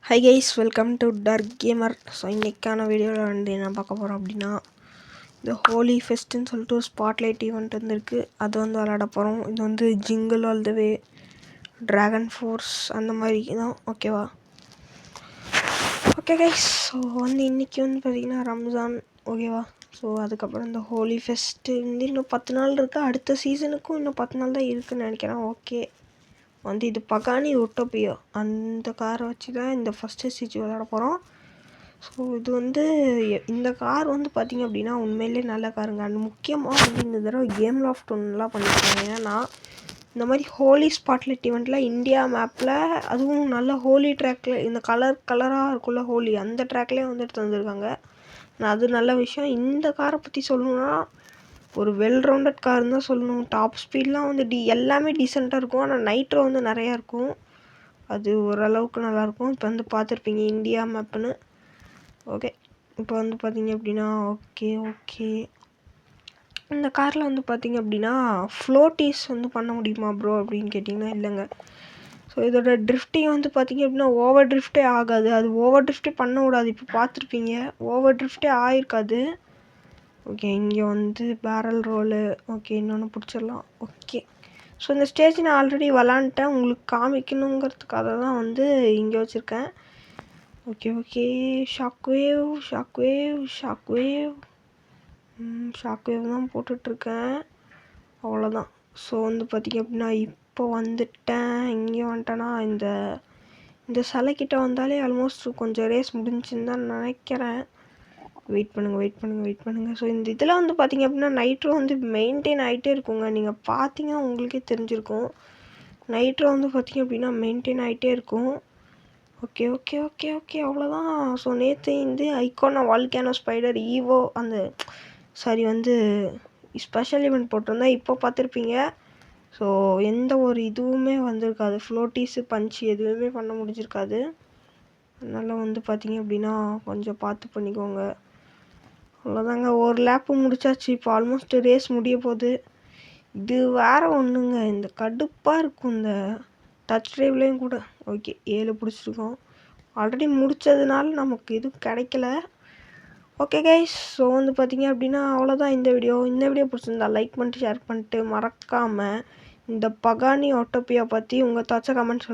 High guys, welcome to Dark Gamer. So இன்றைக்கான வீடியோவில் வந்து என்ன பார்க்க போகிறோம் அப்படின்னா, இந்த ஹோலி ஃபெஸ்ட்டுன்னு சொல்லிட்டு ஒரு ஸ்பாட்லைட் ஈவெண்ட் வந்துருக்கு. அது வந்து விளையாட போகிறோம். இது வந்து jingle all the way, dragon force அந்த மாதிரி தான். ஓகேவா? ஓகே கைஸ், ஸோ வந்து இன்றைக்கி வந்து பார்த்திங்கன்னா ரம்ஜான். ஓகேவா? ஸோ அதுக்கப்புறம் இந்த ஹோலி ஃபெஸ்ட்டு வந்து இன்னும் 10 நாள் இருக்குது. அடுத்த சீசனுக்கும் இன்னும் 10 நாள் தான் இருக்குதுன்னு நினைக்கிறேன். ஓகே, வந்து இது பகானி ஒட்டோபியோ அந்த காரை வச்சு தான் இந்த ஃபஸ்ட்டு ஸ்டிச் விளையாட போகிறோம். ஸோ இது வந்து இந்த கார் வந்து பார்த்திங்க அப்படின்னா உண்மையிலே நல்ல காருங்க. அண்ட் முக்கியமாக வந்து இந்த தடவை கேம் லாஃப்ட் ஒன்றுலாம் பண்ணியிருக்காங்க. ஏன்னா இந்த மாதிரி ஹோலி ஸ்பாட்லைட் ஈவெண்ட்டில் இந்தியா மேப்பில், அதுவும் நல்ல ஹோலி ட்ராக்கில், இந்த கலராக இருக்குள்ள ஹோலி அந்த ட்ராக்லேயே வந்து எடுத்து வந்திருக்காங்க. அது நல்ல விஷயம். இந்த காரை பற்றி சொல்லணுன்னா ஒரு வெல் ரவுண்டட் கார்னு தான் சொல்லணும். டாப் ஸ்பீட்லாம் வந்து எல்லாமே டீசெண்டாக இருக்கும். ஆனால் நைட்ரோ வந்து நிறையா இருக்கும். அது ஓரளவுக்கு நல்லாயிருக்கும். இப்போ வந்து பார்த்துருப்பீங்க இந்தியா மேப்புன்னு. ஓகே, இப்போ வந்து பார்த்திங்க அப்படின்னா ஓகே இந்த காரில் வந்து பார்த்திங்க அப்படின்னா ஃப்ளோட்டீஸ் வந்து பண்ண முடியுமா ப்ரோ அப்படின்னு கேட்டிங்கன்னா இல்லைங்க. ஸோ இதோட ட்ரிஃப்டிங் வந்து பார்த்திங்க அப்படின்னா ஓவர் ட்ரிஃப்டே ஆகாது. அது ஓவர் ட்ரிஃப்டே பண்ண விடாது. இப்போ பார்த்துருப்பீங்க ஓவர் ட்ரிஃப்டே ஆகிருக்காது. ஓகே, இங்கே வந்து பேரல் ரோலு. ஓகே, இன்னொன்று பிடிச்சிடலாம். ஓகே, ஸோ இந்த ஸ்டேஜ் நான் ஆல்ரெடி விளாண்டுட்டேன். உங்களுக்கு காமிக்கணுங்கிறதுக்காக தான் வந்து இங்கே வச்சுருக்கேன். ஓகே ஷாக் வேவ் தான் போட்டுட்ருக்கேன். அவ்வளோதான். ஸோ வந்து பார்த்திங்க அப்படின்னா இப்போ வந்துட்டேன். இங்கே வந்துட்டேன்னா இந்த சிலைக்கிட்ட வந்தாலே ஆல்மோஸ்ட் கொஞ்சம் ரேஸ் முடிஞ்சுன்னு தான் நினைக்கிறேன். வெயிட் பண்ணுங்கள். ஸோ இந்த இதில் வந்து பார்த்திங்க அப்படின்னா நைட்ரோ வந்து மெயின்டைன் ஆகிட்டே இருக்குங்க. நீங்கள் பார்த்தீங்கன்னா உங்களுக்கே தெரிஞ்சிருக்கும். நைட்ரோ வந்து பார்த்திங்க அப்படின்னா மெயின்டைன் ஆகிட்டே இருக்கும். ஓகே அவ்வளோதான். ஸோ நேற்று வந்து ஐகானா வால்கேனோ ஸ்பைடர் ஈவோ வந்து ஸ்பெஷல் ஈவெண்ட் போட்டிருந்தேன். இப்போ பார்த்துருப்பீங்க. ஸோ எந்த ஒரு இதுவுமே வந்திருக்காது. ஃப்ளோட்டீஸு பஞ்சு எதுவுமே பண்ண முடிஞ்சிருக்காது. அதனால் வந்து பார்த்திங்க அப்படின்னா கொஞ்சம் பார்த்து பண்ணிக்கோங்க. அவ்வளோதாங்க, ஒரு லேப்பு முடிச்சாச்சு. இப்போ ஆல்மோஸ்ட் ரேஸ் முடிய போகுது. இது வேறு ஒன்றுங்க, இந்த கடுப்பாக இருக்கும் இந்த டச் ட்ரைவ்லேயும் கூட. ஓகே, 7 பிடிச்சிருக்கோம். ஆல்ரெடி முடித்ததுனால நமக்கு எதுவும் கிடைக்கல. ஓகே கைஸ், ஸோ வந்து பார்த்திங்க அப்படின்னா அவ்வளோதான் இந்த வீடியோ பிடிச்சிருந்தா லைக் பண்ணிட்டு ஷேர் பண்ணிட்டு மறக்காமல் இந்த பகானி ஒட்டோபியா பற்றி உங்கள் தாட்சை கமெண்ட் சொல்லுங்கள்.